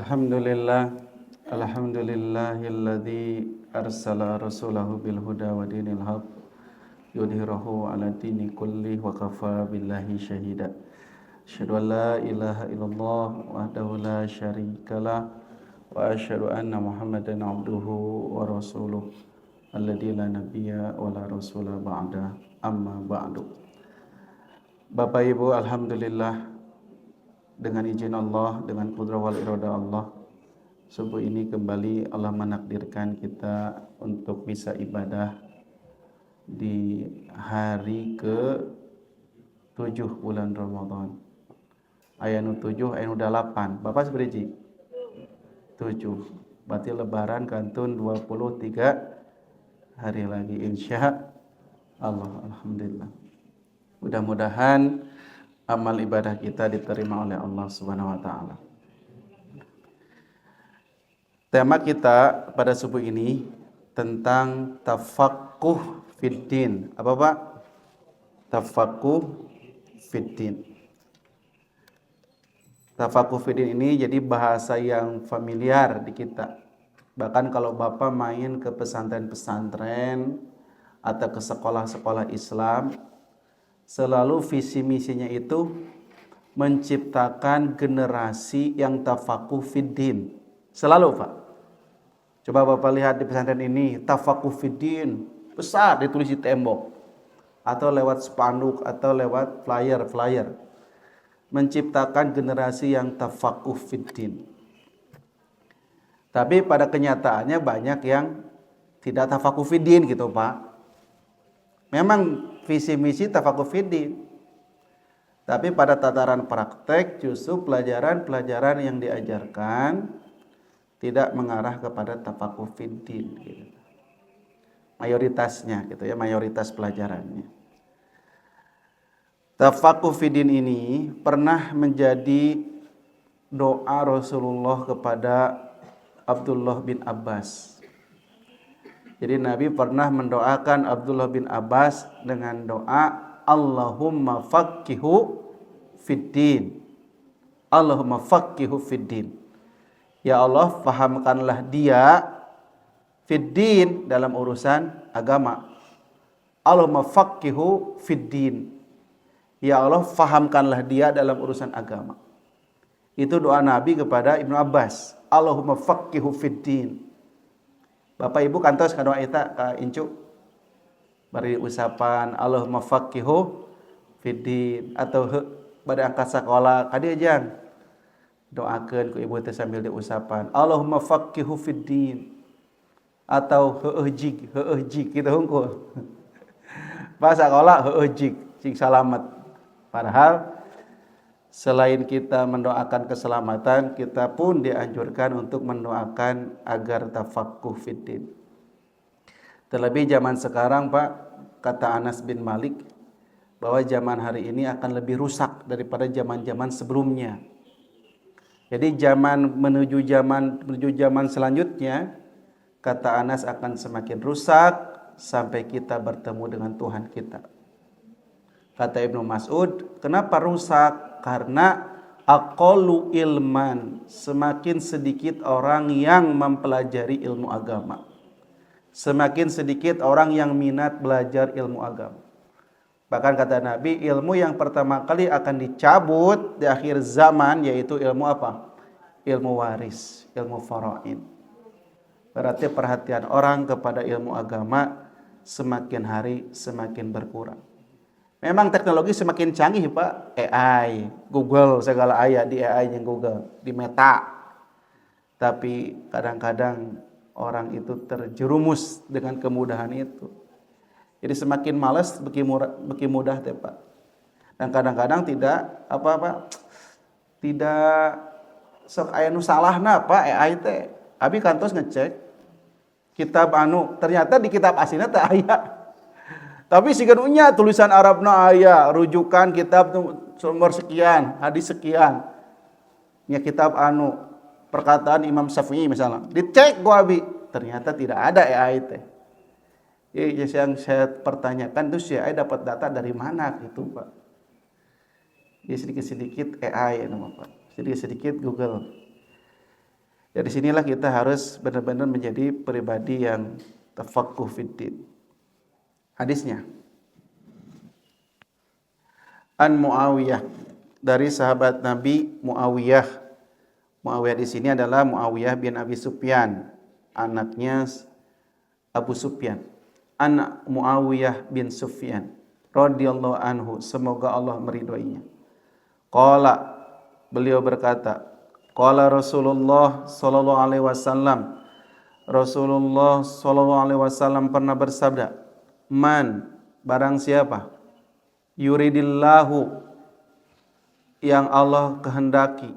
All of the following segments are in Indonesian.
Alhamdulillah, alhamdulillahilladzi arsala rasulahu bil huda wa dinil haq yudhhirahu ala dini kulli wa kafa billahi syahida. Asyhadu an la ilaha illallah wahdahu la syarikalah wa asyhadu anna Muhammadan abduhu wa rasuluh alladzi la nabiyya wa la rasula ba'da, amma ba'du. Bapak Ibu, alhamdulillah, dengan izin Allah, dengan qudrah wal iradah Allah, subuh ini kembali Allah menakdirkan kita untuk bisa ibadah di hari ke-7 bulan Ramadan. Ayanu 7, ayanu 8. Bapak seberiji? 7. Berarti lebaran kantun 23 hari lagi insya Allah. Alhamdulillah. Mudah-mudahan amal ibadah kita diterima oleh Allah Subhanahu wa taala. Tema kita pada subuh ini tentang tafaqquh fiddin. Apa Pak? Tafaqquh fiddin. Tafaqquh fiddin ini jadi bahasa yang familiar di kita. Bahkan kalau Bapak main ke pesantren-pesantren atau ke sekolah-sekolah Islam, selalu visi misinya itu menciptakan generasi yang tafaqquh fiddin. Selalu Pak. Coba Bapak lihat di pesantren ini, tafaqquh fiddin, besar ditulis di tembok atau lewat spanduk atau lewat flyer. Menciptakan generasi yang tafaqquh fiddin. Tapi pada kenyataannya banyak yang tidak tafaqquh fiddin gitu Pak. Memang visi misi tafaqquh fiddin, tapi pada tataran praktek justru pelajaran-pelajaran yang diajarkan tidak mengarah kepada tafaqquh fiddin gitu. Mayoritasnya gitu ya, mayoritas pelajarannya. Tafaqquh fiddin ini pernah menjadi doa Rasulullah kepada Abdullah bin Abbas. Jadi Nabi pernah mendoakan Abdullah bin Abbas dengan doa Allahumma faqihhu fiddin. Allahumma faqihhu fiddin. Ya Allah, fahamkanlah dia fiddin dalam urusan agama. Allahumma faqihhu fiddin. Ya Allah, fahamkanlah dia dalam urusan agama. Itu doa Nabi kepada Ibnu Abbas. Allahumma faqihhu fiddin. Bapak Ibu kantos doa eta ka incu bari usapan Allahumma faqihhu fiddin atau pada angkat sekolah ka dieu jang doakeun ku ibu teh sambil diusapan Allahumma faqihhu fiddin atau heueuh jig kitu hungkul. Pas sekolah heueuh jig cing salamet. Padahal selain kita mendoakan keselamatan, kita pun dianjurkan untuk mendoakan agar tafaqquh fiddin. Terlebih zaman sekarang Pak, kata Anas bin Malik, bahwa zaman hari ini akan lebih rusak daripada zaman-zaman sebelumnya. Jadi menuju zaman selanjutnya, kata Anas akan semakin rusak sampai kita bertemu dengan Tuhan kita. Kata Ibnu Mas'ud, kenapa rusak? Karena aqallu ilman, semakin sedikit orang yang mempelajari ilmu agama. Semakin sedikit orang yang minat belajar ilmu agama. Bahkan kata Nabi, ilmu yang pertama kali akan dicabut di akhir zaman yaitu ilmu apa? Ilmu waris, ilmu faraid. Berarti perhatian orang kepada ilmu agama semakin hari semakin berkurang. Memang teknologi semakin canggih Pak, AI, Google segala aya di AI yang Google, di Meta. Tapi kadang-kadang orang itu terjerumus dengan kemudahan itu. Jadi semakin malas beki mudah teh Pak. Dan kadang-kadang tidak tidak sok aya nu salahna Pak AI teh. Abi kantos ngecek kitab ternyata di kitab aslina teh aya. Tapi siganunya tulisan Arabna aya, rujukan kitab nomor sekian, hadis sekian. Nya kitab perkataan Imam Syafi'i misalnya. Dicek gua abi, ternyata tidak ada AI teh. Yang saya pertanyakan tuh si AI dapat data dari mana gitu, Pak. Ya sedikit-sedikit AI nama Pak. Sedikit-sedikit Google. Dari sinilah kita harus benar-benar menjadi pribadi yang tafaqquh fiddin. Hadisnya An Muawiyah, dari sahabat Nabi Muawiyah. Muawiyah di sini adalah Muawiyah bin Abi Sufyan, anaknya Abu Sufyan. An Muawiyah bin Sufyan radhiyallahu anhu, semoga Allah meridhoinya. Qala, beliau berkata, qala Rasulullah sallallahu alaihi wasallam, Rasulullah sallallahu alaihi wasallam pernah bersabda, man, barang siapa, yuridillahu, yang Allah kehendaki,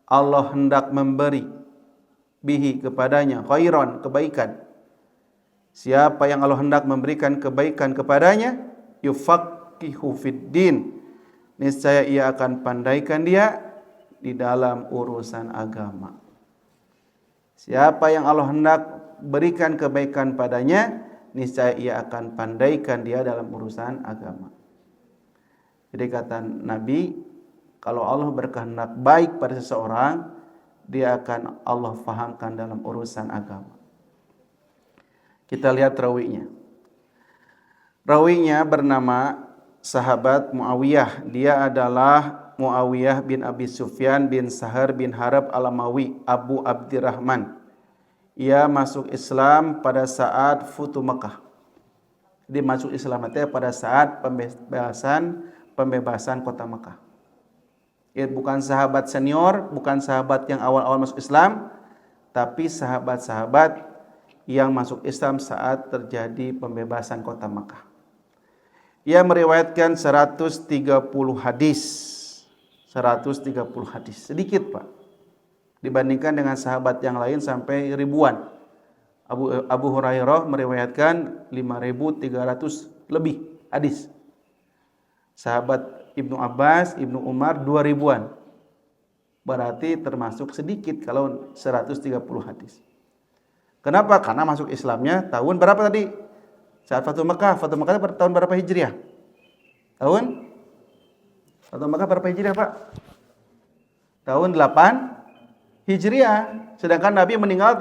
Allah hendak memberi, bihi, kepadanya, khairan, kebaikan. Siapa yang Allah hendak memberikan kebaikan kepadanya, yufaqihu fiddin, niscaya ia akan pandaikan dia di dalam urusan agama. Siapa yang Allah hendak berikan kebaikan padanya, niscaya ia akan pandaikan dia dalam urusan agama. Jadi kata Nabi, kalau Allah berkehendak baik pada seseorang, dia akan Allah fahamkan dalam urusan agama. Kita lihat rawinya. Rawinya bernama sahabat Muawiyah. Dia adalah Muawiyah bin Abi Sufyan bin Sahar bin Harab al-Amawi, Abu Abdirrahman. Ia masuk Islam pada saat Futuh Mekah. Jadi masuk Islam itu pada saat pembebasan kota Mekah. Ia bukan sahabat senior, bukan sahabat yang awal-awal masuk Islam, tapi sahabat-sahabat yang masuk Islam saat terjadi pembebasan kota Makkah. Ia meriwayatkan 130 hadis. 130 hadis. Sedikit, Pak. Dibandingkan dengan sahabat yang lain sampai ribuan. Abu Hurairah meriwayatkan 5.300 lebih hadis. Sahabat Ibnu Abbas, Ibnu Umar 2.000-an. Berarti termasuk sedikit kalau 130 hadis. Kenapa? Karena masuk Islamnya tahun berapa tadi? Saat Fatuh Mekah. Fatuh Mekah tahun berapa Hijriah? Tahun? Fatuh Mekah berapa Hijriah, Pak? Tahun 8 Hijriah. Sedangkan Nabi meninggal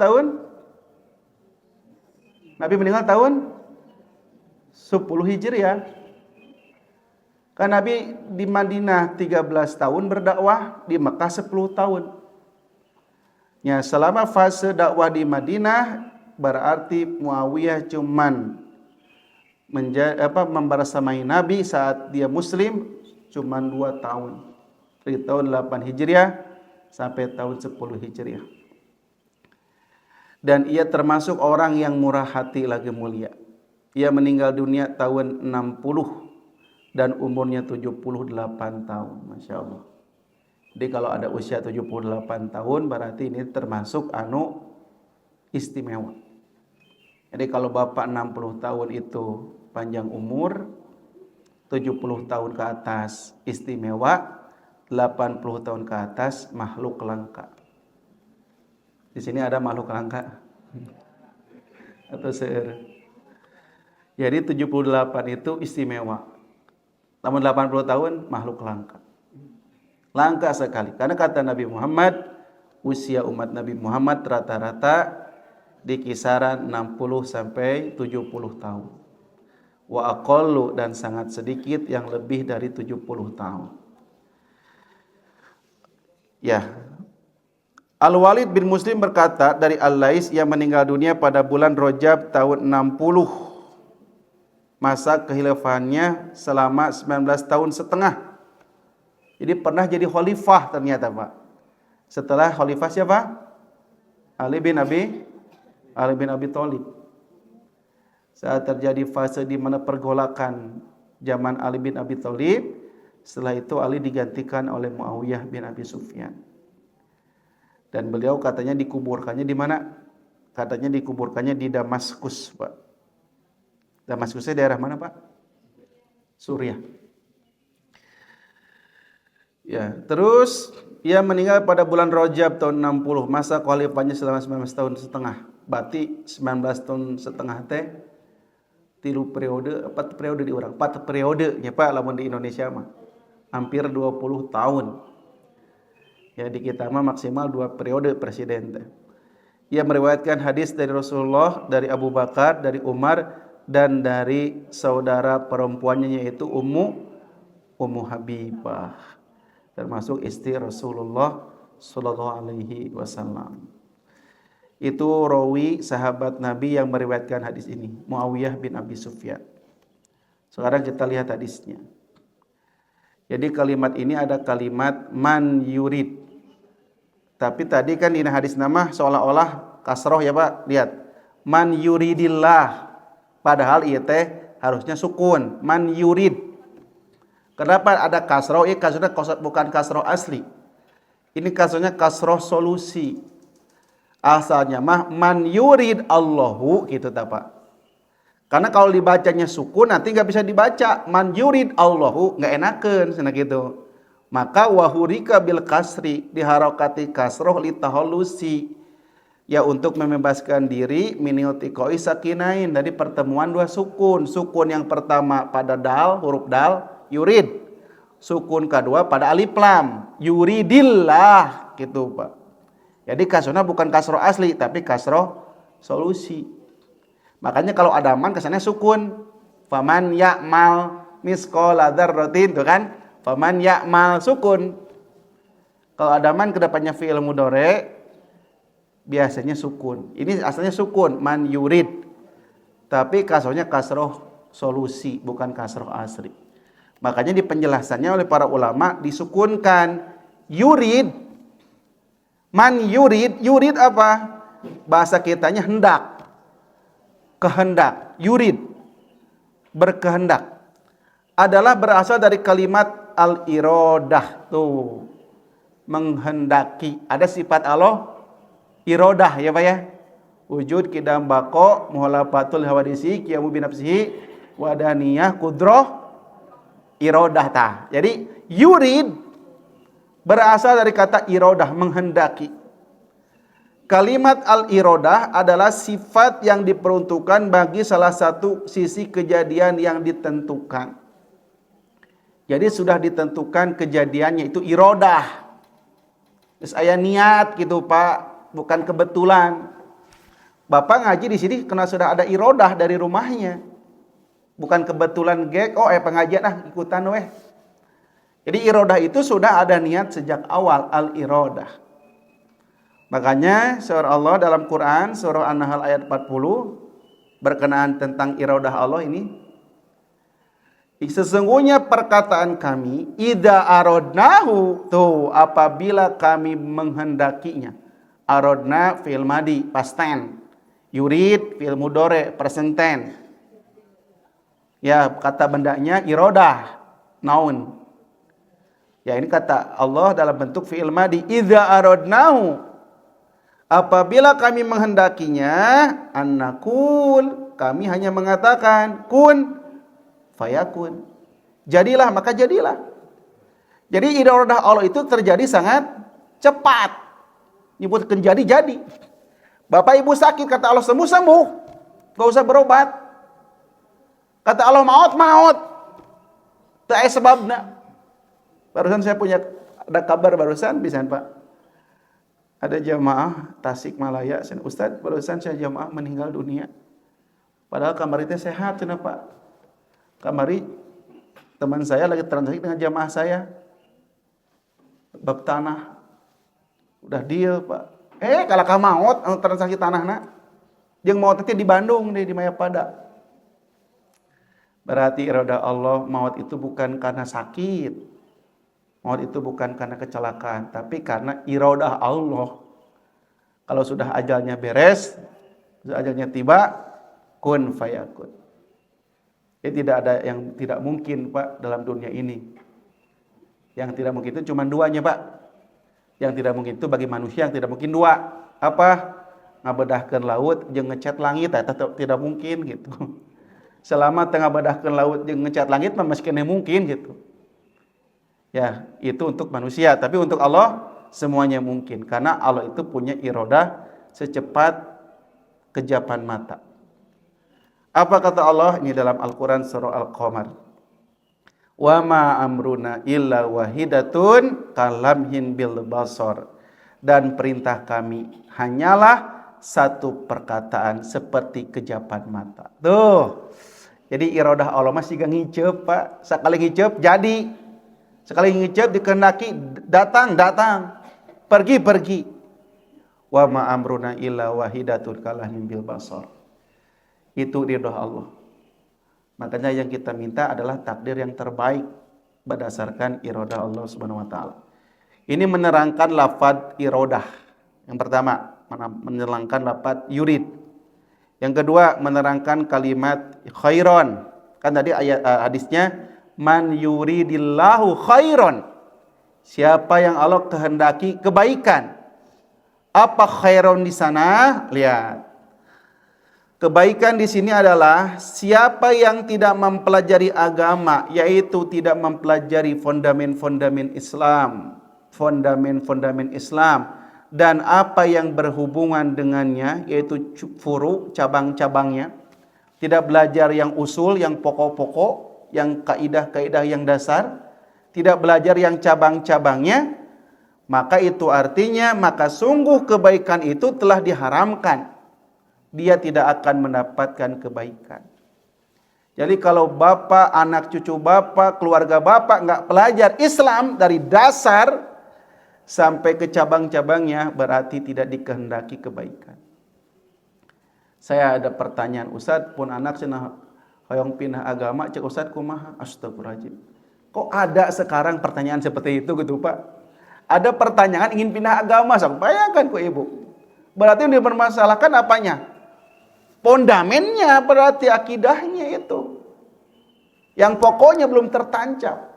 tahun 10 Hijriah. Kan Nabi di Madinah 13 tahun berdakwah, di Mekah 10 tahun. Ya, selama fase dakwah di Madinah berarti Muawiyah cuman membersamai Nabi saat dia muslim cuman 2 tahun. Dari tahun 8 Hijriah sampai tahun 10 Hijriah. Dan ia termasuk orang yang murah hati lagi mulia. Ia meninggal dunia tahun 60 dan umurnya 78 tahun. Masya Allah. Jadi kalau ada usia 78 tahun berarti ini termasuk istimewa. Jadi kalau Bapak 60 tahun itu panjang umur, 70 tahun ke atas istimewa, 80 tahun ke atas makhluk langka. Di sini ada makhluk langka atau seer. Jadi 78 itu istimewa. Namun 80 tahun makhluk langka. Langka sekali. Karena kata Nabi Muhammad, usia umat Nabi Muhammad rata-rata di kisaran 60 sampai 70 tahun. Wa aqallu, dan sangat sedikit yang lebih dari 70 tahun. Ya. Al-Walid bin Muslim berkata dari Al-Lais yang meninggal dunia pada bulan Rajab tahun 60. Masa kekhilafahannya selama 19 tahun setengah. Jadi pernah jadi khalifah ternyata, Pak. Setelah khalifah siapa? Ali bin Abi Thalib. Saat terjadi fase di mana pergolakan zaman Ali bin Abi Thalib, setelah itu Ali digantikan oleh Muawiyah bin Abi Sufyan. Dan beliau katanya dikuburkannya di mana? Katanya dikuburkannya di Damaskus, Pak. Damaskusnya daerah mana, Pak? Suriah. Ya, terus ia meninggal pada bulan Rajab tahun 60. Masa khalifahnya selama 19 tahun setengah. Berarti 19 tahun setengah teh 3 periode, 4 periode di orang. 4 periode nya, Pak, lamun di Indonesia mah. Hampir 20 tahun. Ya, di kita mah maksimal 2 periode presiden teh. Ia meriwayatkan hadis dari Rasulullah, dari Abu Bakar, dari Umar, dan dari saudara perempuannya yaitu Ummu Habibah, termasuk istri Rasulullah sallallahu alaihi wasallam. Itu rawi sahabat Nabi yang meriwayatkan hadis ini, Muawiyah bin Abi Sufyan. Sekarang kita lihat hadisnya. Jadi kalimat ini ada kalimat man yurid. Tapi tadi kan ini hadis nama seolah-olah kasroh ya Pak. Lihat. Man yuridillah. Padahal iya teh harusnya sukun. Man yurid. Kenapa ada kasroh? Ini kasrohnya bukan kasroh asli. Ini kasrohnya kasroh solusi. Asalnya mah man yurid Allahu gitu tak Pak. Karena kalau dibacanya sukun nanti nggak bisa dibaca man yurid Allahu, nggak enakan sana gitu. Maka wahurika bil kasri, diharokati kasroh li tahallusi, ya untuk membebaskan diri miniltiqoi sakinain dari pertemuan dua sukun. Sukun yang pertama pada dal, huruf dal, yurid. Sukun kedua pada alif lam, yuridillah gitu Pak. Jadi kasrohnya bukan kasroh asli tapi kasroh solusi. Makanya kalau ada man kesannya sukun. Faman ya'mal misqala dzarratin tuh kan? Faman ya'mal sukun. Kalau ada man kedepannya fi'il mudhari biasanya sukun. Ini asalnya sukun, man yurid. Tapi kasrohnya kasroh solusi, bukan kasroh asli. Makanya di penjelasannya oleh para ulama disukunkan yurid. Man yurid, yurid apa? Bahasa kitanya hendak. Kehendak, yurid. Berkehendak. Adalah berasal dari kalimat al-iradah tuh, menghendaki. Ada sifat Allah iradah ya Pak ya. Wujud kidam bako muhalafatul hawadisi qiyamu binafsihi wadaniyah kudroh iradah ta. Jadi yurid berasal dari kata iradah, menghendaki. Kalimat al-iradah adalah sifat yang diperuntukkan bagi salah satu sisi kejadian yang ditentukan. Jadi sudah ditentukan kejadiannya itu iradah. Terus aya niat gitu Pak, bukan kebetulan. Bapak ngaji di sini karena sudah ada iradah dari rumahnya. Bukan kebetulan pengajian ikutan weh. Jadi iradah itu sudah ada niat sejak awal, al-iradah. Makanya surah Allah dalam Quran surah An-Nahl ayat 40 berkenaan tentang iradah Allah ini. Sesungguhnya perkataan kami idza aradnahu tuh apabila kami menghendakinya. Aradna fi'il madi past tense. Yurid fi'il mudhari present tense. Ya, kata bendanya iradah noun. Ya, ini kata Allah dalam bentuk fi'il madi idza aradnahu. Apabila kami menghendakinya, annakul, kami hanya mengatakan kun fayakun. Jadilah maka jadilah. Jadi iradah Allah itu terjadi sangat cepat. Nyebutkan jadi. Bapak ibu sakit kata Allah sembuh. Gak usah berobat. Kata Allah maut. Tak ada sebabnya. Barusan saya punya ada kabar barusan bisa Pak. Ada jamaah Tasikmalaya, Ustaz, barusan saya jamaah meninggal dunia. Padahal kamari teh sehat cenah Pak. Kamari teman saya lagi transaksi dengan jamaah saya. Bab tanah. Udah deal, Pak. Kalau ka maot anu transaksi tanahna. Jeung maot teh di Bandung deh di Mayapada. Berarti iradah Allah maut itu bukan karena sakit. Maut itu bukan karena kecelakaan, tapi karena iradah Allah. Kalau sudah ajalnya beres, sudah ajalnya tiba, kun fayakun. Jadi tidak ada yang tidak mungkin Pak dalam dunia ini. Yang tidak mungkin itu cuma duanya Pak. Yang tidak mungkin itu bagi manusia yang tidak mungkin dua. Apa? Ngabedahkeun laut jeung ngecat langit, tidak mungkin gitu. Selama tengah bedahkeun laut jeung ngecat langit mah masih kena mungkin gitu. Ya, itu untuk manusia, tapi untuk Allah semuanya mungkin karena Allah itu punya iradah secepat kejapan mata. Apa kata Allah ini dalam Al-Qur'an surah Al-Qamar? Wa ma amruna illa wahidatun kalamhin bil basar. Dan perintah kami hanyalah satu perkataan seperti kejapan mata. Tuh. Jadi iradah Allah masih gak ngicep, Pak. Sekali ngicep jadi. Sekali ngicep dikehendaki datang. Pergi. Wa ma amruna illa wahidatun kalahmin bil basar. Itu ridha Allah. Makanya yang kita minta adalah takdir yang terbaik berdasarkan iradah Allah Subhanahu wa taala. Ini menerangkan lafaz iradah. Yang pertama, menerangkan lafaz yurid. Yang kedua, menerangkan kalimat khairon. Kan tadi ayat hadisnya man yuridillahu khairon. Siapa yang Allah kehendaki kebaikan. Apa khairon di sana? Lihat. Kebaikan di sini adalah siapa yang tidak mempelajari agama, yaitu tidak mempelajari fondamen-fondamen Islam, dan apa yang berhubungan dengannya, yaitu furu, cabang-cabangnya. Tidak belajar yang usul, yang pokok-pokok, yang kaidah-kaidah yang dasar, tidak belajar yang cabang-cabangnya, maka itu artinya maka sungguh kebaikan itu telah diharamkan. Dia tidak akan mendapatkan kebaikan. Jadi kalau bapak, anak cucu bapak, keluarga bapak nggak pelajar Islam dari dasar sampai ke cabang-cabangnya, berarti tidak dikehendaki kebaikan. Saya ada pertanyaan, Ustadz pun anak cenah hoyong pindah agama, cek Ustadz kumaha? Astagfirullahaladzim. Kok ada sekarang pertanyaan seperti itu gitu Pak? Ada pertanyaan ingin pindah agama, sok bayangkan ku ibu. Berarti yang dipermasalahkan apanya? Pondamennya, berarti akidahnya itu. Yang pokoknya belum tertancap.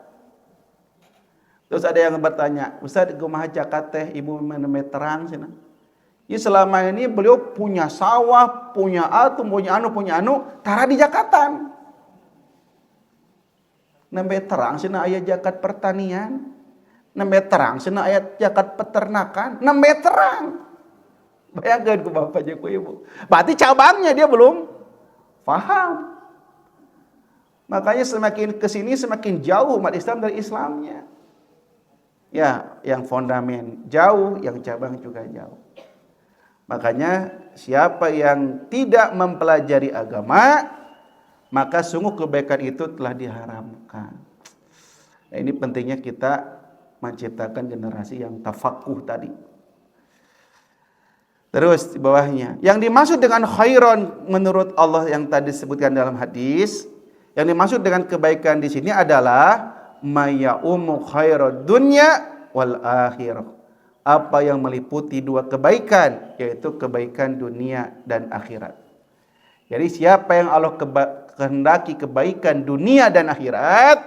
Terus ada yang bertanya, Ustaz kumaha jakat teh ibu menemui terang sih. Ya selama ini beliau punya sawah, punya anu, tara di jakatan. Nembe terang sih aya jakat pertanian. Nembe terang sih aya jakat peternakan. Nembe terang. Bayangkan ke bapak aja ku ibu. Berarti cabangnya dia belum paham. Makanya semakin kesini semakin jauh umat Islam dari Islamnya. Ya, yang fondamen jauh, yang cabang juga jauh. Makanya siapa yang tidak mempelajari agama, maka sungguh kebaikan itu telah diharamkan. Nah, ini pentingnya kita menciptakan generasi yang tafakuh tadi. Terus di bawahnya, yang dimaksud dengan khairon menurut Allah yang tadi disebutkan dalam hadis, yang dimaksud dengan kebaikan di sini adalah mayaumu khairad dunya wal akhirah. Apa yang meliputi dua kebaikan, yaitu kebaikan dunia dan akhirat. Jadi siapa yang Allah kehendaki kebaikan dunia dan akhirat,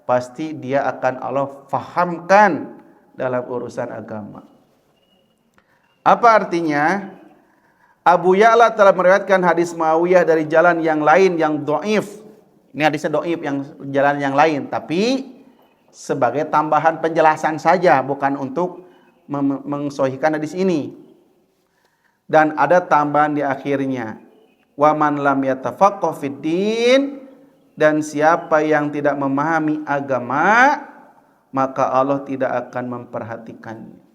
pasti dia akan Allah fahamkan dalam urusan agama. Apa artinya? Abu Ya'la telah meriwayatkan hadis Muawiyah dari jalan yang lain yang dhaif. Ini hadisnya dhaif yang jalan yang lain, tapi sebagai tambahan penjelasan saja, bukan untuk mensahihkan hadis ini. Dan ada tambahan di akhirnya. Wa man lam yatafaqqah fid din, dan siapa yang tidak memahami agama, maka Allah tidak akan memperhatikannya.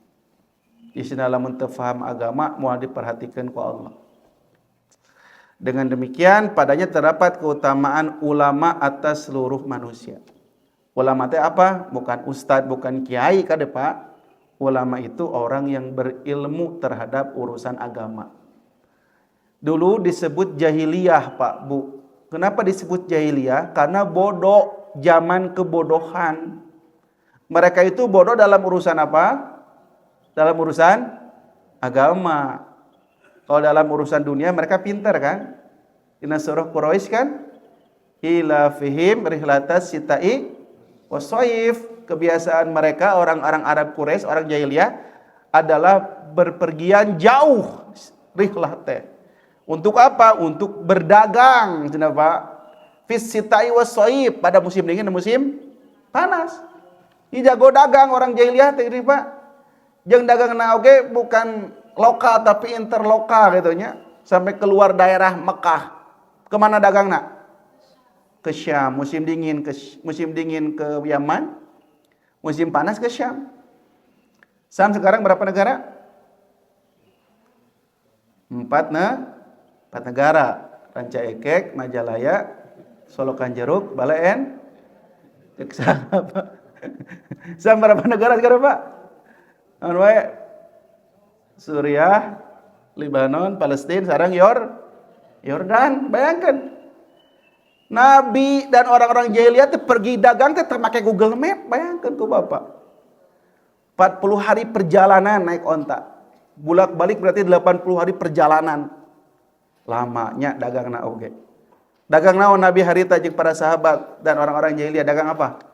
Di sini lamun teu paham agama moal diperhatikan ku Allah. Dengan demikian padanya terdapat keutamaan ulama atas seluruh manusia. Ulama itu apa? Bukan ustadz, bukan kiai kade Pak. Ulama itu orang yang berilmu terhadap urusan agama. Dulu disebut jahiliyah Pak, Bu. Kenapa disebut jahiliyah? Karena bodoh, zaman kebodohan. Mereka itu bodoh dalam urusan apa? Dalam urusan agama. Kalau dalam urusan dunia mereka pintar kan? Inna surah Quraisy kan? Ila fihim rihlatas sita'i wasayif. Kebiasaan mereka orang-orang Arab Quraisy, orang jahiliyah adalah berpergian jauh rihlah teh. Untuk apa? Untuk berdagang, kenapa? Fis sita'i wasayif, pada musim dingin dan musim panas. Ini jago dagang orang jahiliyah teh ini Pak. Jeung dagang oge bukan lokal tapi interlokal gitu nya, sampai keluar daerah Mekah. Kemana dagangna? Ke Syam. Musim dingin ke Yaman, musim panas ke Syam. Syam sekarang berapa negara? empat negara. Ranca Ekek, Majalaya, Solokan Jeruk, Balaen, Pak. Sama berapa negara sekarang Pak? Suriah, Lebanon, Palestina, sekarang Yordan. Bayangkan. Nabi dan orang-orang jahiliyah pergi dagang pakai Google Map. Bayangkan tuh Bapak. 40 hari perjalanan naik onta. Bulak-balik berarti 80 hari perjalanan. Lamanya dagang na oge. Dagang naon Nabi harita jeung para sahabat dan orang-orang jahiliyah dagang apa?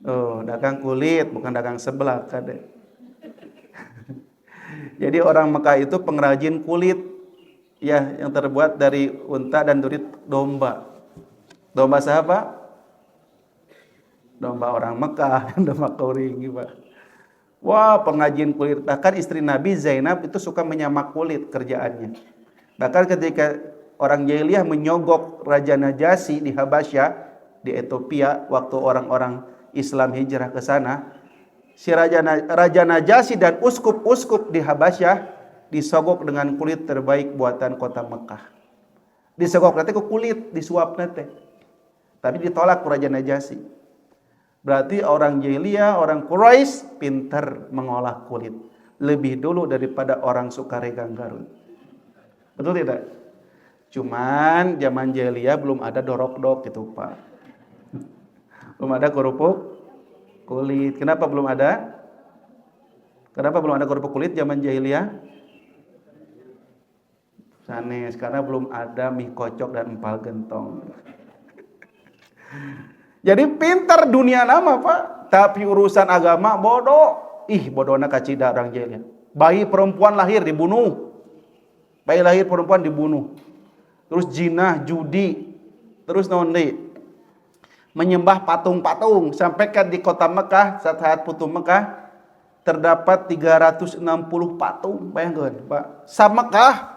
Oh, dagang kulit, bukan dagang sebelah kade. Jadi orang Mekah itu pengrajin kulit ya yang terbuat dari unta dan duri domba. Domba siapa? Domba orang Mekah, domba kauring Pak. Wah, pengrajin kulit. Bahkan istri Nabi Zainab itu suka menyamak kulit kerjaannya. Bahkan ketika orang jahiliyah menyogok Raja Najasyi di Habasyah, di Ethiopia, waktu orang-orang Islam hijrah ke sana, si Raja Najasyi dan uskup-uskup di Habasyah disogok dengan kulit terbaik buatan kota Mekah. Disogok nanti ke kulit, disuap nanti. Tapi ditolak Raja Najasyi. Berarti orang jahiliyah, orang Quraisy pintar mengolah kulit. Lebih dulu daripada orang Sukaregang Garut. Betul tidak? Cuman zaman jahiliyah belum ada dorok-dok gitu Pak. Belum ada kerupuk kulit. Kenapa belum ada? Kenapa belum ada kerupuk kulit zaman jahiliyah? Sanes, karena belum ada mie kocok dan empal gentong. Jadi pintar dunia nama Pak, tapi urusan agama bodoh. Bodohna kacida orang jahiliyah. Bayi perempuan lahir dibunuh. Bayi lahir perempuan dibunuh. Terus jinah, judi. Terus naon deui? Menyembah patung-patung. Sampai kan di kota Mekah, saat putu Mekah, terdapat 360 patung. Bayangkan Pak. Sa Mekah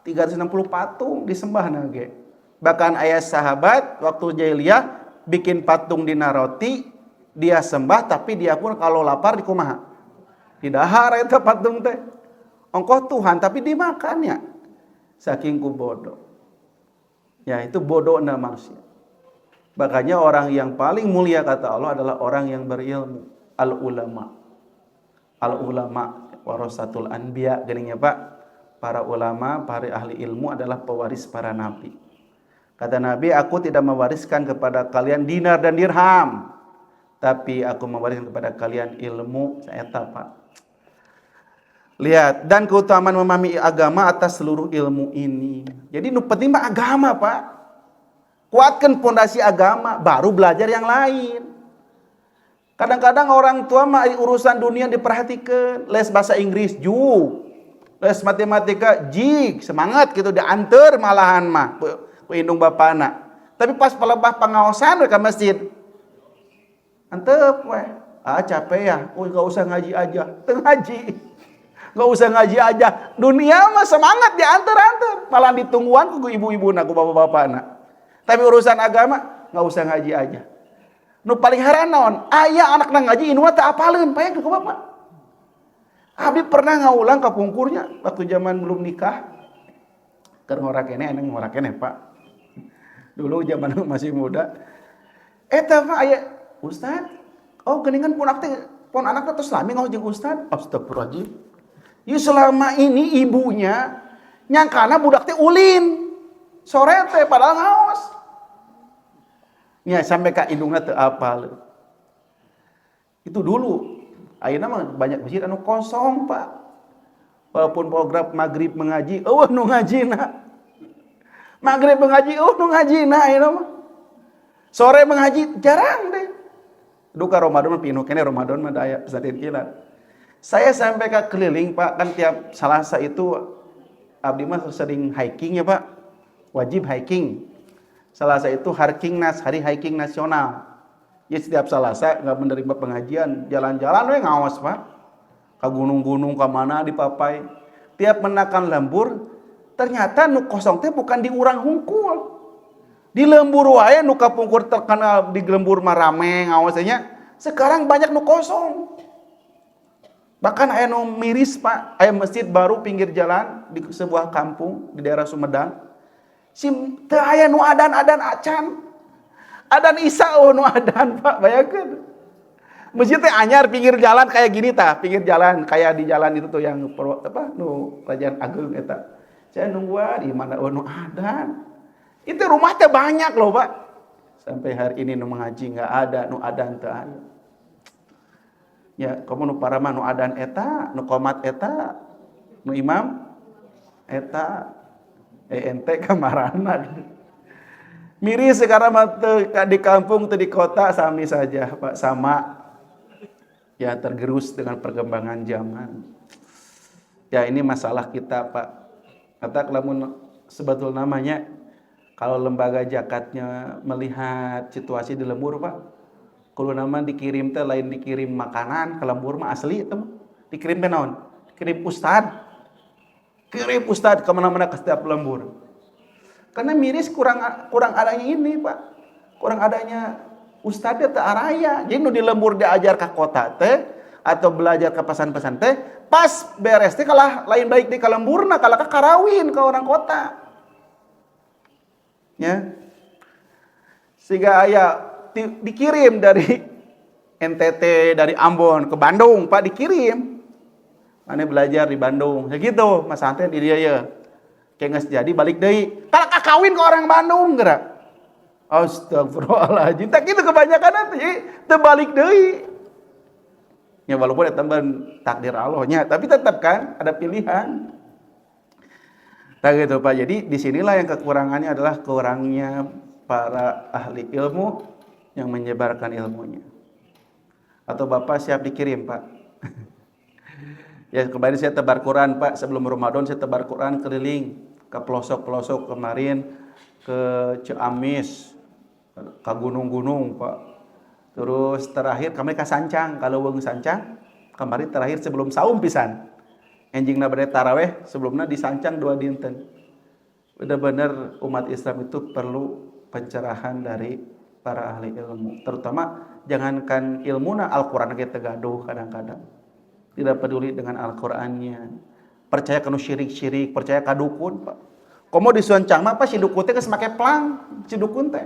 360 patung disembah nage. Bahkan ayah sahabat waktu jahiliyah bikin patung dina roti, dia sembah tapi dia pun kalau lapar di kumaha? Di dahar eta patung teh. Engkau Tuhan tapi dimakannya. Saking ku bodoh. Ya itu bodohna manusia. Makanya orang yang paling mulia kata Allah adalah orang yang berilmu. Al-ulama. Al-ulama warasatul anbiya geningnya Pak. Para ulama, para ahli ilmu adalah pewaris para nabi. Kata Nabi, aku tidak mewariskan kepada kalian dinar dan dirham. Tapi aku mewariskan kepada kalian ilmu. Saya tahu Pak. Lihat, dan keutamaan memahami agama atas seluruh ilmu ini. Jadi nu penting mah agama, Pak. Kuatkan pondasi agama, baru belajar yang lain. Kadang-kadang orang tua mah urusan dunia diperhatikan. Les bahasa Inggris, les matematika, semangat gitu diantar malahan mah. Ku indung bapana. Tapi pas pelebah pengawasan ke masjid. Antep weh. Capek ya. Gak usah ngaji aja. Ngaji. Gak usah ngaji aja. Dunia mah semangat diantar-antar. Malah ditungguan ku ibu-ibu ku bapak-bapak. Tapi urusan agama gak usah ngaji aja. Nu paling heran naon? Aya anak nang ngaji inu teh apaleun pae ke bapak. Abi pernah ngaulang ka pungkurnya waktu zaman belum nikah. Keur ngora kene eneng ngora kene, Pak. Dulu zaman masih muda. Eta mah aya Ustaz. Oh, geuningan pun anak teh Islami ngaos jeung Ustaz. Astagfirullahaladzim. Ieu selama ini ibunya nyangkana budak teh ulin. Sore teh padahal ngaos. Ya sampai ka indungna teu apal. Itu dulu. Ayeuna mah banyak masjid anu kosong, Pak. Walaupun program maghrib mengaji, nu ngajina. Maghrib mengaji, nu ngajina ayeuna mah. Sore mengaji jarang deh. Duka Ramadan mah pinuh kene Ramadan mah daya pesantren kilat. Saya sampai ke keliling, Pak, kan tiap Selasa itu abdi mah sering hiking ya, Pak. Wajib hiking. Selasa itu hari hiking nasional. Ya setiap Selasa nggak menerima pengajian, jalan-jalan we ngaos, Pak. Ke gunung-gunung ke mana di Papai. Tiap menakan lembur, ternyata nu kosong teh bukan di urang hungkul. Di lembur wae nu kapungkur terkenal di lembur mah rame ngaosnya. Sekarang banyak nu kosong. Bahkan aya nu miris Pak, aya masjid baru pinggir jalan di sebuah kampung di daerah Sumedang. Sim teu aya nu adan-adan acan. Adan Isa nu adan Pak, bayangkeun. Masjid teh anyar pinggir jalan kayak gini tah, pinggir jalan kayak di jalan itu tuh yang nu Kerajaan Agung eta. Saya nungguan di mana nu adan. Itu rumah teh banyak loh Pak. Sampai hari ini nu mengaji enggak ada nu adan teu aya. Ya, kamu nu parama nu adan eta, nu qomat eta, nu imam eta, ente kamarana. Miris sekarang mah di kampung atau di kota sami saja, Pak, sama. Ya, tergerus dengan perkembangan zaman. Ya, ini masalah kita, Pak. Kata lamun sebetul namanya kalau lembaga zakatnya melihat situasi di lembur, Pak. Kalau nama dikirim teh lain dikirim makanan, ke lembur mah asli itu dikirim ke naon? Kirim ustad. Kirim ustad ke mana-mana ke setiap lembur. Karena miris kurang adanya ini, Pak. Kurang adanya ustad teh araya. Jadi nu di lembur diajar ke kota teh atau belajar ke pesan-pesan teh, pas beres teh kalah lain baik di kalemburna, kalah ka karawin ke orang kota. Ya. Sehingga aya dikirim dari NTT, dari Ambon ke Bandung, Pak, dikirim. Mana belajar di Bandung. Ya gitu, Mas Santen di dia ya. Kayak jadi balik deui. Kalau kawin ke orang Bandung gerak. Astagfirullahaladzim. Tak gitu kebanyakan nanti terbalik deui. Ya walaupun eta takdir Allahnya, tapi tetap kan ada pilihan. Tak gitu Pak. Jadi disinilah yang kekurangannya adalah kurangnya para ahli ilmu yang menyebarkan ilmunya. Atau Bapak siap dikirim, Pak? Ya kemarin saya tebar Quran, Pak. Sebelum Ramadan saya tebar Quran keliling ke pelosok-pelosok kemarin, ke Ciamis, ke gunung-gunung, Pak. Terus terakhir kami ke Sancang, kalau weng Sancang. Kemarin terakhir sebelum saum pisan. Enjingna bade taraweh, sebelumnya di Sancang 2 dinten. Benar-benar umat Islam itu perlu pencerahan dari para ahli ilmu, terutama jangankan ilmuna Al-Quran kita gaduh kadang-kadang tidak peduli dengan Al-Qurannya, percaya kanu syirik-syirik, percaya kadukun Pak. Komo di Suancang mah pas si dukun teh geus make plang, si dukun teh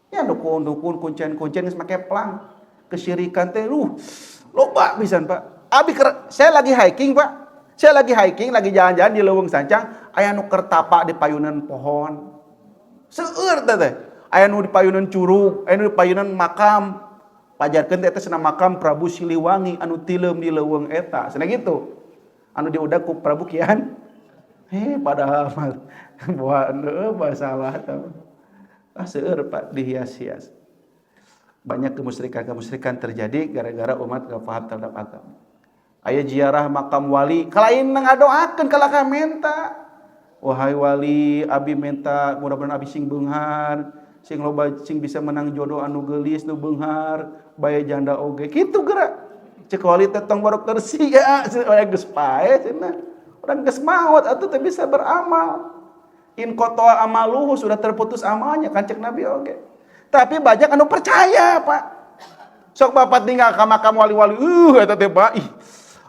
ya dukun kuncen-kuncen geus make plang, kesyirikan teh loba pisan Pak. Saya lagi hiking Pak, lagi jalan-jalan di Leuweung Sancang, aya nu keur tapa di payunan pohon seueur teh. Aya nu di payunan curug, aya nu di payunan makam. Pajarkeun teh eta cenah makam Prabu Siliwangi anu tilem di leuweung eta. Cenah gitu. Anu diudag ku Prabu Kian. Padahal mah masalah tah. Seueur Pak dihias-hias. Banyak kemusyrikan terjadi gara-gara umat gak paham terhadap agama. Aya ziarah makam wali, kalain ngadoakeun kalaka menta. Wahai wali, abi menta mudah-mudahan abi sing beunghar. Sing loba sing bisa menang jodoh anu geulis nu beunghar, baya janda oge. Kitu geura. Cek wali teh tong baru kersia, urang geus pae cenah. Urang geus maot atuh teh bisa beramal. In qata amaluhu sudah terputus amalnya kan cek Nabi oge. Tapi banyak anu percaya, Pak. Sok bapak tinggal ka makam wali-wali, eta teh Pak.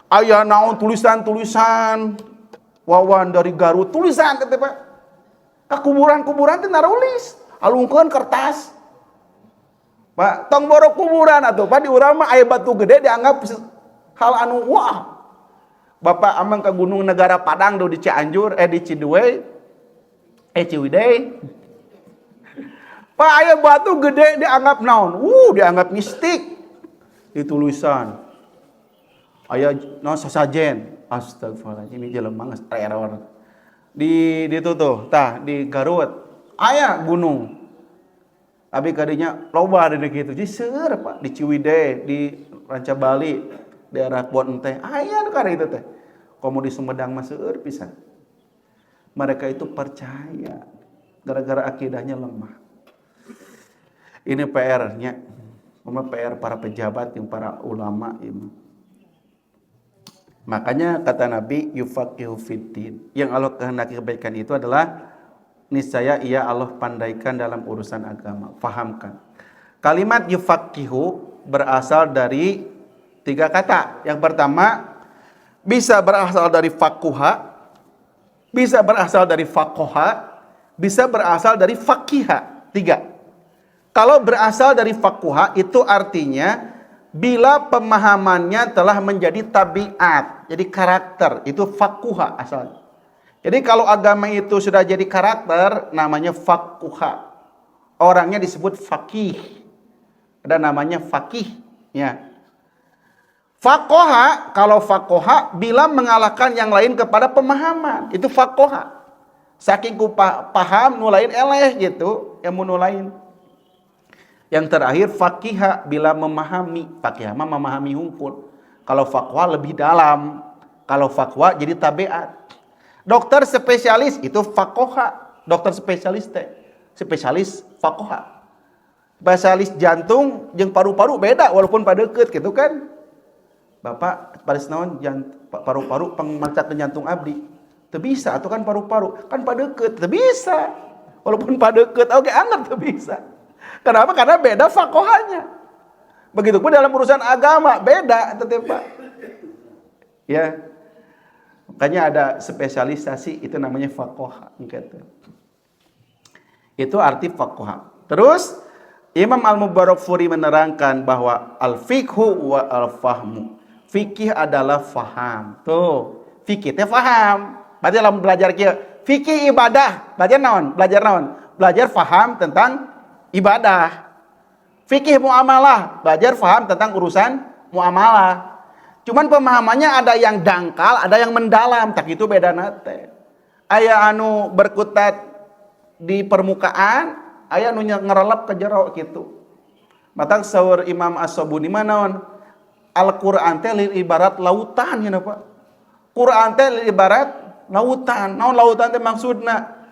Aya naon tulisan-tulisan wawan dari Garut, tulisan teh Pak. Ka kuburan-kuburan teh narulis. Alungkeun kertas. Pak, tong borok kuburan atuh. Pak di urang mah aya batu gede dianggap hal anu wah. Bapak amang ke Gunung Negara Padang do di Cianjur, di Cidue, Ciwidey. Pak aya batu gede dianggap naon? Dianggap mistik. Ditulisan. Aya naon sasajen. Astagfirullahaladzim, ini jelema geus error. Di ditu tuh, tah di Garut. Aya gunung. Abi kadinya loba di kitu. Jadi seueur Pak di Ciwidey, di Ranca Bali, daerah Kebon teh. Aya nu kada itu teh. Komo di Sumedang mah seueur pisan. Mereka itu percaya gara-gara akidahnya lemah. Ini PR-nya. PR para pejabat yang para ulama ini. Makanya kata Nabi yufaqihu fiddin. Yang Allah kehendaki kebaikan itu adalah niscaya ia Allah pandaikan dalam urusan agama, fahamkan. Kalimat yufaqihu berasal dari 3 kata. Yang pertama, bisa berasal dari fakuha, bisa berasal dari fakoha, bisa berasal dari fakiha. 3. Kalau berasal dari fakuha itu artinya bila pemahamannya telah menjadi tabiat, jadi karakter, itu fakuha asalnya. Jadi kalau agama itu sudah jadi karakter, namanya fakuha. Orangnya disebut fakih. Ada namanya fakih. Ya. Fakoha, kalau fakoha, bila mengalahkan yang lain kepada pemahaman. Itu fakoha. Saking ku paham, nulain eleh gitu. Yang nulain. Yang terakhir, fakiha, bila memahami. Fakiha mah memahami hukum. Kalau fakoha lebih dalam. Kalau fakoha jadi tabiat. Dokter spesialis itu fakoha, dokter spesialis teh, spesialis fakoha. Spesialis jantung jeung paru-paru beda walaupun pada deket gitu kan. Bapak paris naon paru-paru pangmacakeun jantung abdi. Teu bisa atuh kan paru-paru, kan pada deket teu bisa. Walaupun pada deket oke anggar teu bisa. Kenapa? Karena beda fakohanya. Begitupun dalam urusan agama beda tetep Pak. Ya. Makanya ada spesialisasi itu namanya fakoha gitu. Itu arti fakoha. Terus Imam Al-Mubarakfuri menerangkan bahwa al-fiqhu wa al-fahmu. Fikih adalah faham. Tuh, fikih teh faham. Berarti dalam belajar kieu, fikih ibadah, belajar naon? Belajar naon? Belajar faham tentang ibadah. Fikih muamalah, belajar faham tentang urusan muamalah. Cuman pemahamannya ada yang dangkal, ada yang mendalam, tak itu beda nate. Aya anu berkutat di permukaan, aya anu ngerelep ke jero gitu. Matang saur Imam As-Sabuni manaon? Al-Qur'an teh ibarat lautan nya Pak. Qur'an teh ibarat lautan. Naon lautan teh maksudna?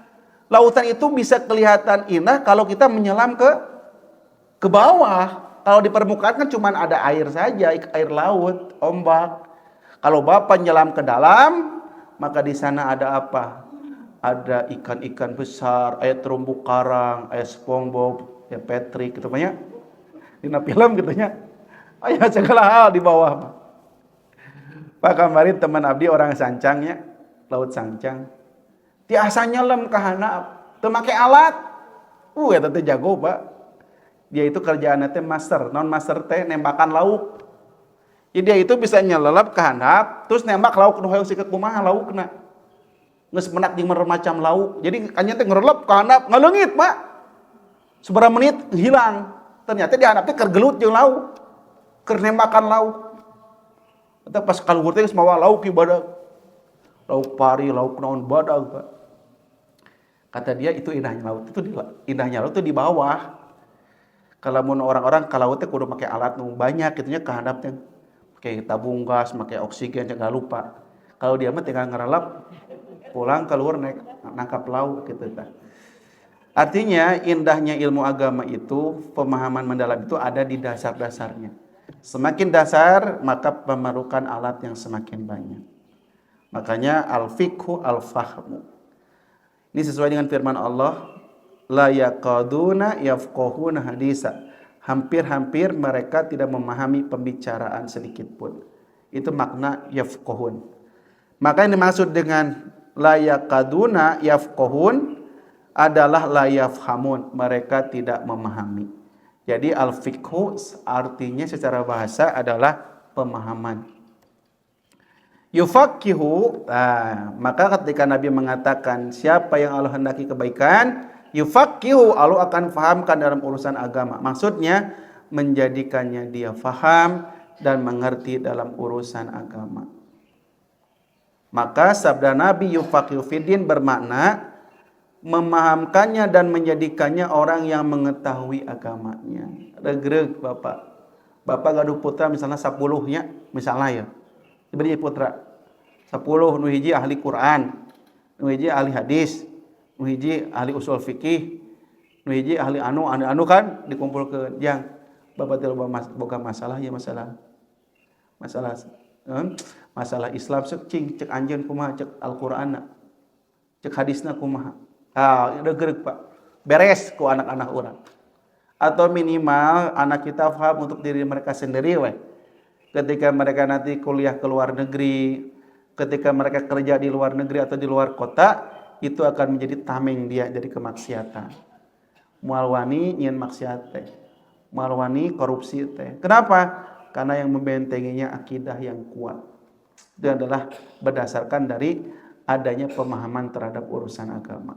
Lautan itu bisa kelihatan indah kalau kita menyelam ke bawah. Kalau di permukaan kan cuma ada air saja, air laut, ombak. Kalau Bapak nyelam ke dalam, maka di sana ada apa? Ada ikan-ikan besar, ada terumbu karang, ada SpongeBob, ya Patrick, gitu banyak. Di film gitu nya. Aya segala hal di bawah. Pak kemarin teman abdi orang sancangnya, laut sancang. Tiasa nyelam ke handap, teu make alat. Eta teh jago, Pak. Dia itu kerjaannya teh master, non master teh nembakan lauk. Jadi dia itu bisa nyelelep ke handap, terus nembak lauk nu hoyong sikeut kumaha laukna. Geus menak jeung macam lauk. Jadi kanya teh ngerelep ke handap, ngaleungit, Pak. Sabaraha menit hilang. Ternyata di handap teh keur gelut jeung lauk. Keur nembakan lauk. Eta pas kaluhur teh geus mawa lauk ieu badag. Lauk pari, lauk naon badag, Pak. Kata dia itu indahnya laut itu di bawah. Kalau mau orang-orang ke laut teh kudu make alat nu banyak gitunya ke handap teh. Make tabung gas, make oksigen jangan lupa. Kalau dia mah tinggal ngerelep pulang keluar naik nangkap lauk gitu tah. Artinya indahnya ilmu agama itu, pemahaman mendalam itu ada di dasar-dasarnya. Semakin dasar maka memerlukan alat yang semakin banyak. Makanya al-fiqhu al-fahmu. Ini sesuai dengan firman Allah, la yaqaduna yafqahuna hadisa. Hampir-hampir mereka tidak memahami pembicaraan sedikit pun. Itu makna yafqahun. Maka yang dimaksud dengan la yaqaduna yafqahun adalah la yafhamun. Mereka tidak memahami. Jadi al-fiqhu artinya secara bahasa adalah pemahaman. Yufaqihu, maka ketika Nabi mengatakan siapa yang Allah hendaki kebaikan, yufaqihu, Allah akan fahamkan dalam urusan agama. Maksudnya menjadikannya dia faham dan mengerti dalam urusan agama. Maka sabda Nabi yufaqihu fiddin bermakna memahamkannya dan menjadikannya orang yang mengetahui agamanya. Regreg Bapak. Bapak gaduh putra misalnya 10-nya, misalnya ya. Diberi putra 10, nu hiji ahli Quran, nu hiji ahli hadis, nu hiji ahli usul fikih, nu hiji ahli anu kan dikumpulkeun jang bapak teh boga masalah ya masalah Islam cek anjeun kumaha cek Al-Qur'anna cek hadisna kumaha deugeureuh Pak beres ku anak-anak urang atau minimal anak kita paham untuk diri mereka sendiri we ketika mereka nanti kuliah ke luar negeri, ketika mereka kerja di luar negeri atau di luar kota, itu akan menjadi tameng dia dari kemaksiatan. Moal wani nyeun maksiat teh. Moal wani korupsi teh. Kenapa? Karena yang membentenginya akidah yang kuat. Itu adalah berdasarkan dari adanya pemahaman terhadap urusan agama.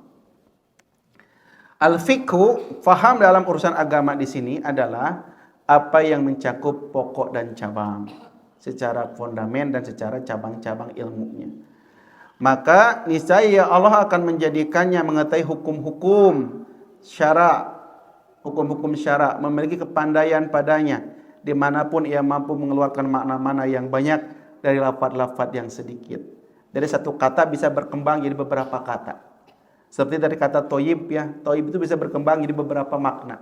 Al-fiqhu, faham dalam urusan agama di sini adalah apa yang mencakup pokok dan cabang secara fondamen dan secara cabang-cabang ilmunya. Maka niscaya Allah akan menjadikannya mengetahui hukum-hukum syara, hukum-hukum syara, memiliki kepandaian padanya dimanapun ia mampu mengeluarkan makna-makna yang banyak dari lafaz-lafaz yang sedikit. Dari satu kata bisa berkembang jadi beberapa kata. Seperti dari kata toyib ya, toyib itu bisa berkembang jadi beberapa makna.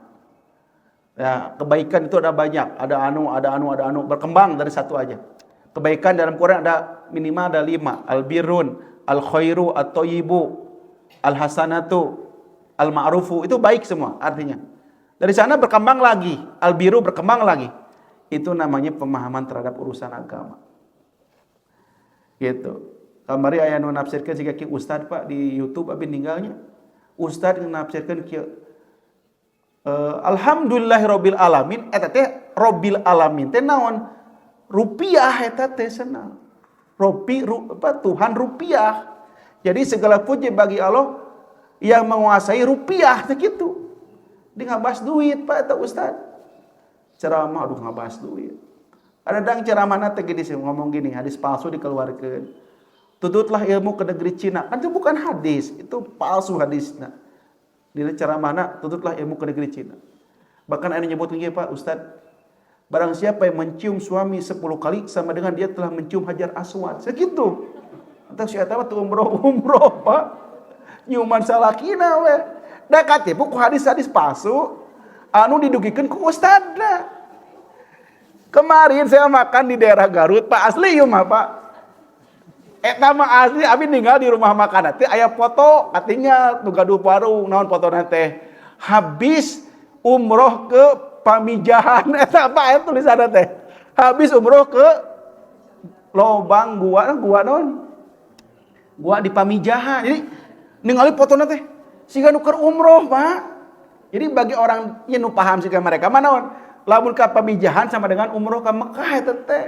Ya, kebaikan itu ada banyak, ada anu, berkembang dari satu aja. Kebaikan dalam Quran ada minimal ada 5, al-birrun, al-khairu, at-toyibu, al-hasanatu, al-ma'rufu, itu baik semua artinya. Dari sana berkembang lagi, al-birru berkembang lagi. Itu namanya pemahaman terhadap urusan agama. Gitu. Kamari aya nu nafsirkeun siga ki ustad Pak di YouTube abis ninggalnya. Ustad nafsirkeun kieu alhamdulillahirabbil alamin eta teh rabbil alamin teh naon? Rupiah eta teh cenah. Tuhan rupiah. Jadi segala puji bagi Allah yang menguasai rupiah teh kitu. Di ngabas duit Pak eta ustad. Ceramah aduh ngabas duit. Ada dang ceramahna teh gini ngomong gini, hadis palsu dikeluarkeun. Tututlah ilmu ke negeri Cina. Kan itu bukan hadis, itu palsu hadisnya. Di ceramahna tututlah ilmu ke negeri Cina. Bahkan ada nyebut lagi Pak Ustaz, barang siapa yang mencium suami 10 kali sama dengan dia telah mencium Hajar Aswad. Segitu. Atau si eta mah umroh Pak. Nyuman salakina we. Da katipu ku hadis-hadis palsu anu didugikeun ku ustadna. Kemarin saya makan di daerah Garut, Pak, asli ieu mah Pak. Eta mah asli abi ninggal di rumah makan teh aya foto katinya nu gaduh warung naon fotona teh habis umroh ke Pamijahan eta apa aya tulisanna teh habis umroh ke lobang gua naon gua di Pamijahan. Jadi ningali fotona teh siga nu keur umroh Pak. Jadi bagi orang yang nu paham siga mereka mah naon lamun ka Pamijahan sama dengan umroh ka Mekah eta teh.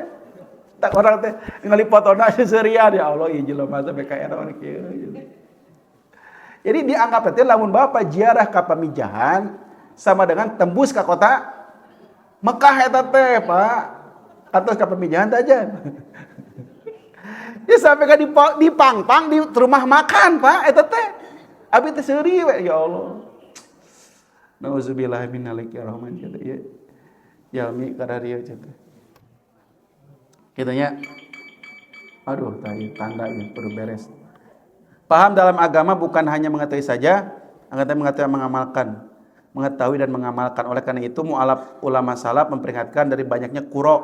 Tak orang teh ningali fotona seserian ya Allah ieu jelema sampai ka era kieu. Jadi dianggap teh lamun Bapak ziarah ka Pamijahan sama dengan tembus ke kota Mekah eta teh Pak. Atos ka Pamijahan teh aja. Ya sampai ka di pangpang di rumah makan Pak eta teh. Abi teh seuri we ya Allah. Nauzubillah minalik ya rahman kitu ya. Jalmi kadarieu cenah. Kitanya, aduh tadi tanda ya perlu beres. Paham dalam agama bukan hanya mengetahui saja, akan mengetahui mengamalkan, mengetahui dan mengamalkan. Oleh karena itu mu'alaf ulama salaf memperingatkan dari banyaknya qura,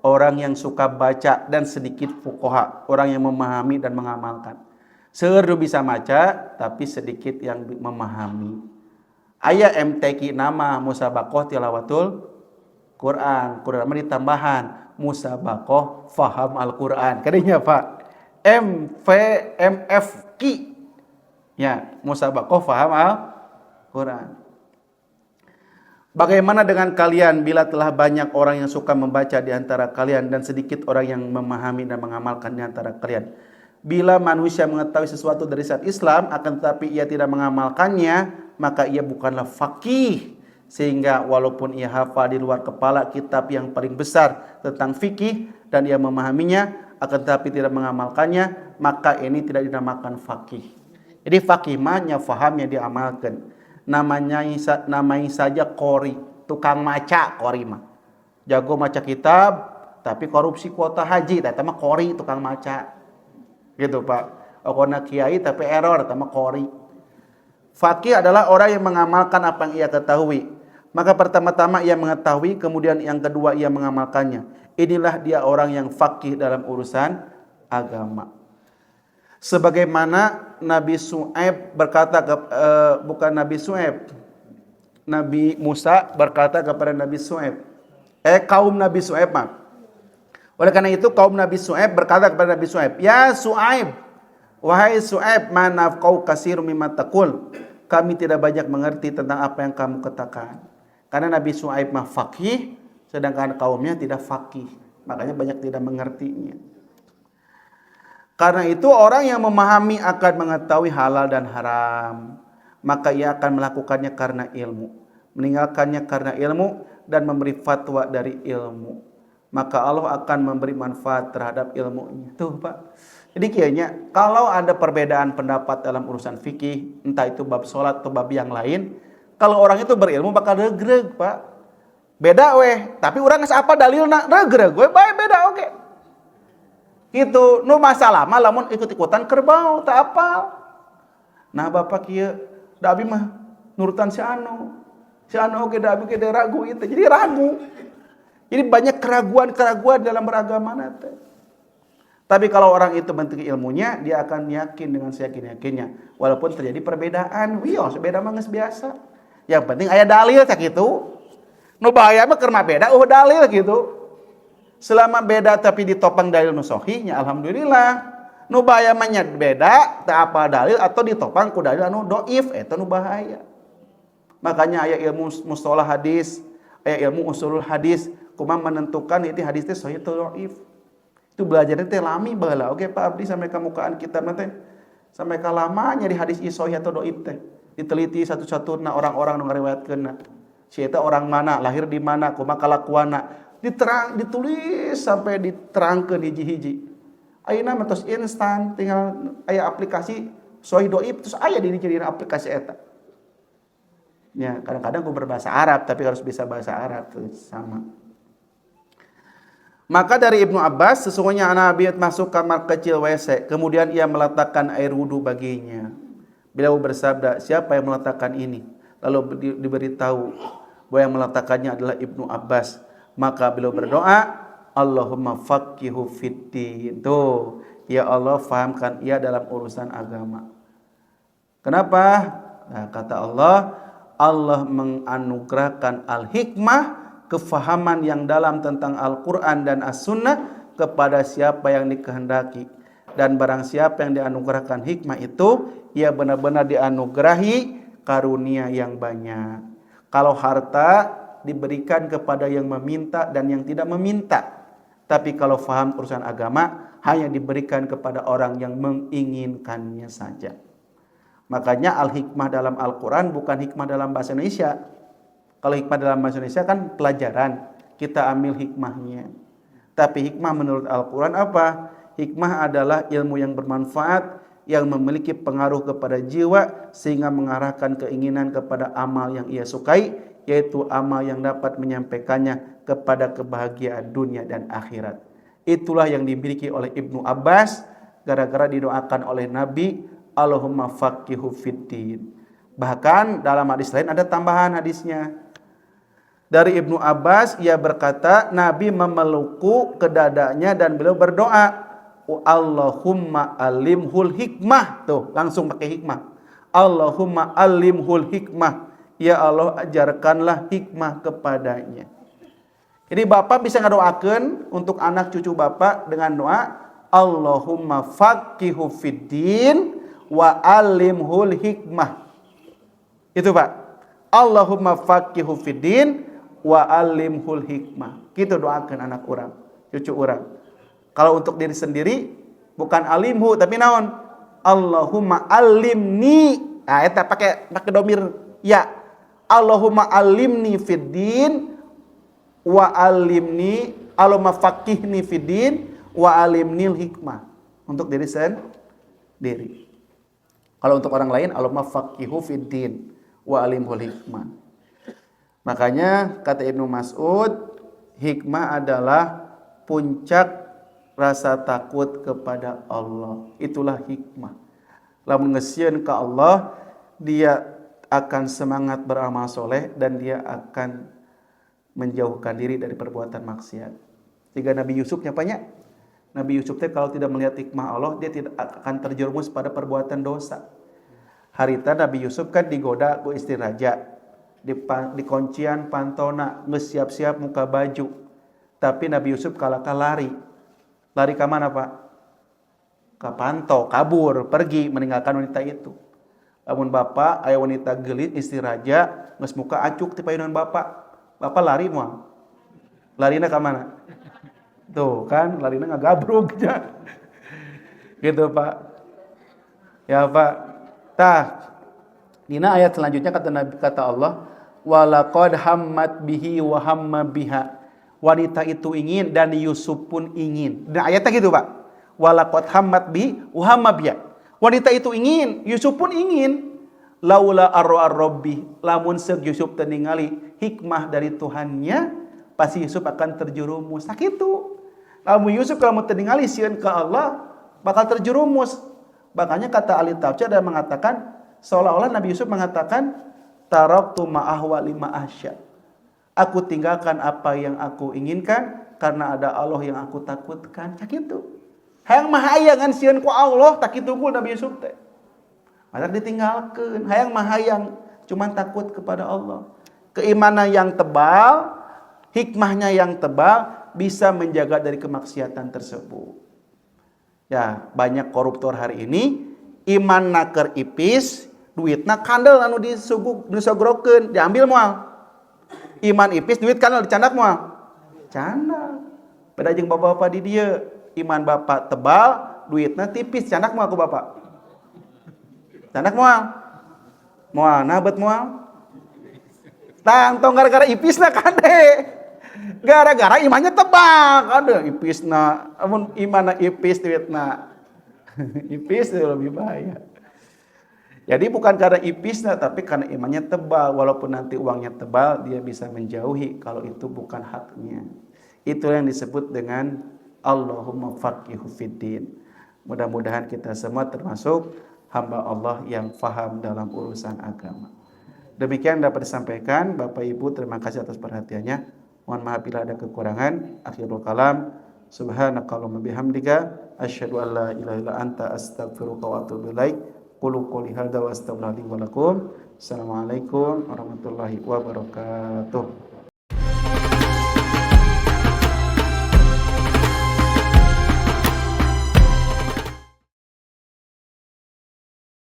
orang yang suka baca dan sedikit fuqaha, orang yang memahami dan mengamalkan. Seueur bisa maca tapi sedikit yang memahami. Aya MTQ nama musabaqah tilawatul Quran mah ditambahan musabaqah faham Al-Quran. Kadinya Pak. MFQ. Ya, musabaqah faham Al-Quran. Bagaimana dengan kalian bila telah banyak orang yang suka membaca di antara kalian dan sedikit orang yang memahami dan mengamalkan di antara kalian? Bila manusia mengetahui sesuatu dari syariat Islam akan tetapi ia tidak mengamalkannya, maka ia bukanlah faqih. Sehingga walaupun ia hafal di luar kepala kitab yang paling besar tentang fikih dan ia memahaminya akan tetapi tidak mengamalkannya, maka ini tidak dinamakan faqih. Jadi faqih mahnya fahamnya diamalkan. Namanya saja qori, tukang maca qori mah. Jago maca kitab tapi korupsi kuota haji, eta mah qori tukang maca. Gitu Pak. Okona kiai tapi error, eta mah qori. Faqih adalah orang yang mengamalkan apa yang ia ketahui. Maka pertama-tama ia mengetahui, kemudian yang kedua ia mengamalkannya. Inilah dia orang yang faqih dalam urusan agama. Sebagaimana Nabi Su'aib berkata bukan Nabi Su'aib, Nabi Musa berkata kepada Nabi Su'aib, kaum Nabi Su'aib mah, Oleh karena itu kaum Nabi Syuaib berkata kepada Nabi Syuaib, "Ya Syuaib, wahai Syuaib, ma nafqau katsirum mimma taqul." Kami tidak banyak mengerti tentang apa yang kamu katakan. Karena Nabi Syuaib mah faqih, sedangkan kaumnya tidak faqih. Makanya banyak tidak mengertinya. Karena itu orang yang memahami akan mengetahui halal dan haram, maka ia akan melakukannya karena ilmu, meninggalkannya karena ilmu, dan memberi fatwa dari ilmu. Maka Allah akan memberi manfaat terhadap ilmunya. Tuh Pak. Jadi kayaknya kalau ada perbedaan pendapat dalam urusan fikih, entah itu bab sholat atau bab yang lain, kalau orang itu berilmu bakal regreg Pak. Beda weh, tapi orang nggak apa dalilna regreg gue, baik beda oke. Okay. Gitu, nu masalah mah lamun ikut-ikutan kerbau tak apal. Nah bapak kieu da abi mah nurutan si anu oge da abi ge ragu itu. Jadi ragu. Jadi banyak keraguan-keraguan dalam beragama teh. Tapi kalau orang itu bentuk ilmunya, dia akan yakin dengan seyakin-yakinnya. Walaupun terjadi perbedaan, wios beda mah geus biasa. Yang penting aya dalil teh kitu. Nu bahaya mah keur mah beda dalil gitu. Selama beda tapi ditopang dalil nu sahihnya alhamdulillah. Nu bahaya mah nya beda teu apal dalil atau ditopang ku dalil anu dhaif eta nu bahaya. Makanya aya ilmu mustalah hadis, aya ilmu usulul hadis, kumaha menentukan itu hadis teh sahih atau dhaif. Itu belajarnya teh lami baheula. Oke Pak Abdi sampai ka mukaan kitab teh sampai ka lama nyari hadis ieu sahih atau dhaif teh. Diteliti satu-satuna orang-orang nu ngariwayatkeunna. Si eta orang mana, lahir di mana, kumaha kalakuanna. Ditulis sampai diterangkeun hiji-hiji. Ayeuna mah tos instan, tinggal aya aplikasi sahih dhaif terus aya di dijadiin aplikasi eta. Ya, kadang-kadang gue berbahasa Arab tapi harus bisa bahasa Arab terus sama. Maka dari Ibnu Abbas, sesungguhnya Nabi masuk kamar kecil WC, kemudian ia meletakkan air wudu baginya. Beliau bersabda, "Siapa yang meletakkan ini?" Lalu diberitahu bahwa yang meletakkannya adalah Ibnu Abbas. Maka beliau berdoa, Allahumma faqihu fiddin. Tuh, ya Allah fahamkan ia dalam urusan agama. Kenapa? Nah, kata Allah, Allah menganugerahkan al-hikmah, kefahaman yang dalam tentang Al-Quran dan As-Sunnah kepada siapa yang dikehendaki. Dan barang siapa yang dianugerahkan hikmah itu, ia benar-benar dianugerahi karunia yang banyak. Kalau harta diberikan kepada yang meminta dan yang tidak meminta. Tapi kalau faham urusan agama, hanya diberikan kepada orang yang menginginkannya saja. Makanya al-hikmah dalam Al-Quran bukan hikmah dalam bahasa Indonesia. Kalau hikmah dalam bahasa Indonesia kan pelajaran, kita ambil hikmahnya. Tapi hikmah menurut Al-Quran apa? Hikmah adalah ilmu yang bermanfaat, yang memiliki pengaruh kepada jiwa, sehingga mengarahkan keinginan kepada amal yang ia sukai, yaitu amal yang dapat menyampaikannya kepada kebahagiaan dunia dan akhirat. Itulah yang dimiliki oleh Ibnu Abbas gara-gara didoakan oleh Nabi, Allahumma faqihu fiddin. Bahkan dalam hadis lain ada tambahan hadisnya. Dari Ibnu Abbas, ia berkata, Nabi memelukku ke dadanya dan beliau berdoa, Allahumma alimhul hikmah. Tuh, langsung pakai hikmah. Allahumma alimhul hikmah. Ya Allah, ajarkanlah hikmah kepadanya. Jadi bapak bisa ngadoakeun untuk anak cucu bapak dengan doa, Allahumma faqihu fiddin wa alimhul hikmah. Itu Pak. Allahumma faqihu fiddin wa alimhul hikmah. Kita doakan anak orang, cucu orang. Kalau untuk diri sendiri bukan alimhu tapi naon? Allahumma alimni. Nah, eta pakai domir ya. Allahumma alimni fiddin wa alimni, Allahumma faqihni fiddin wa alimnil hikmah. Untuk diri sendiri. Kalau untuk orang lain, Allahumma faqihu fiddin wa alimhul hikmah. Makanya kata Ibnu Mas'ud, hikmah adalah puncak rasa takut kepada Allah. Itulah hikmah. Lamun ngesieun ka Allah, dia akan semangat beramal soleh dan dia akan menjauhkan diri dari perbuatan maksiat. Jika Nabi Yusuf nyapanya, Nabi Yusuf teh kalau tidak melihat hikmah Allah, dia tidak akan terjerumus pada perbuatan dosa. Harita Nabi Yusuf kan digoda ku istri raja, di kuncian pantona, geus siap-siap muka baju. Tapi Nabi Yusuf kalahkan lari. Lari ke mana, Pak? Ke panto, kabur, pergi meninggalkan wanita itu. Lamun bapak aya wanita gelit istri raja geus muka acuk ti payunan bapak. Bapak lari moal. Larina ke mana? Tuh kan, larina ngagabrugnya. Gitu, Pak. Ya, Pak. Tah. Dina ayat selanjutnya kata Allah, walaqad hammat bihi wa hamma biha. Wanita itu ingin dan Yusuf pun ingin. Dan ayatnya gitu, Pak. Walaqad hammat bihi wa hamma biha. Wanita itu ingin, Yusuf pun ingin. Laula ar-rabbi, lamun seug Yusuf teu ningali hikmah dari Tuhannya, pasti Yusuf akan terjerumus. Sakitu. Lamun Yusuf kalau teu ningali sieun ke Allah, bakal terjerumus. Makanya kata ahli tafsir ada mengatakan seolah-olah Nabi Yusuf mengatakan taraktu ma'ahwa lima asya. Aku tinggalkan apa yang aku inginkan karena ada Allah yang aku takutkan. Sakitu. Hayang mahayangan sieun ku Allah, tak kitu pun Nabi Yusuf teh. Matak ditinggalkan, hayang mahayang, cuman takut kepada Allah. Keimanan yang tebal, hikmahnya yang tebal, bisa menjaga dari kemaksiatan tersebut. Ya, banyak koruptor hari ini, iman naker ipis, duitna kandel anu disogrokeun, diambil moal. Iman ipis, duit kandel dicandak moal. Candak. Beda jeung bapak-bapak di dieu, iman bapak tebal, duitna tipis, candak moal ku bapak. Candak moal nabet moal. Tong gara-gara ipisna kade. Gara-gara imannya tebal kade ipisna. Amun imanna ipis duitna. Ipis itu lebih bahaya. Jadi bukan karena ipisna tapi karena imannya tebal. Walaupun nanti uangnya tebal, dia bisa menjauhi kalau itu bukan haknya. Itu yang disebut dengan Allahumma faqihu fiddin. Mudah-mudahan kita semua termasuk hamba Allah yang faham dalam urusan agama. Demikian dapat disampaikan. Bapak Ibu, terima kasih atas perhatiannya. Mohon maaf bila ada kekurangan. Akhirul kalam. Subhanakallahumma bihamdika asyhadu an la ilaha illa anta astaghfiruka wa atubu ilaik. Qulu qouli hadza wa astaghfirullahi wa lakum. Assalamualaikum warahmatullahi wabarakatuh.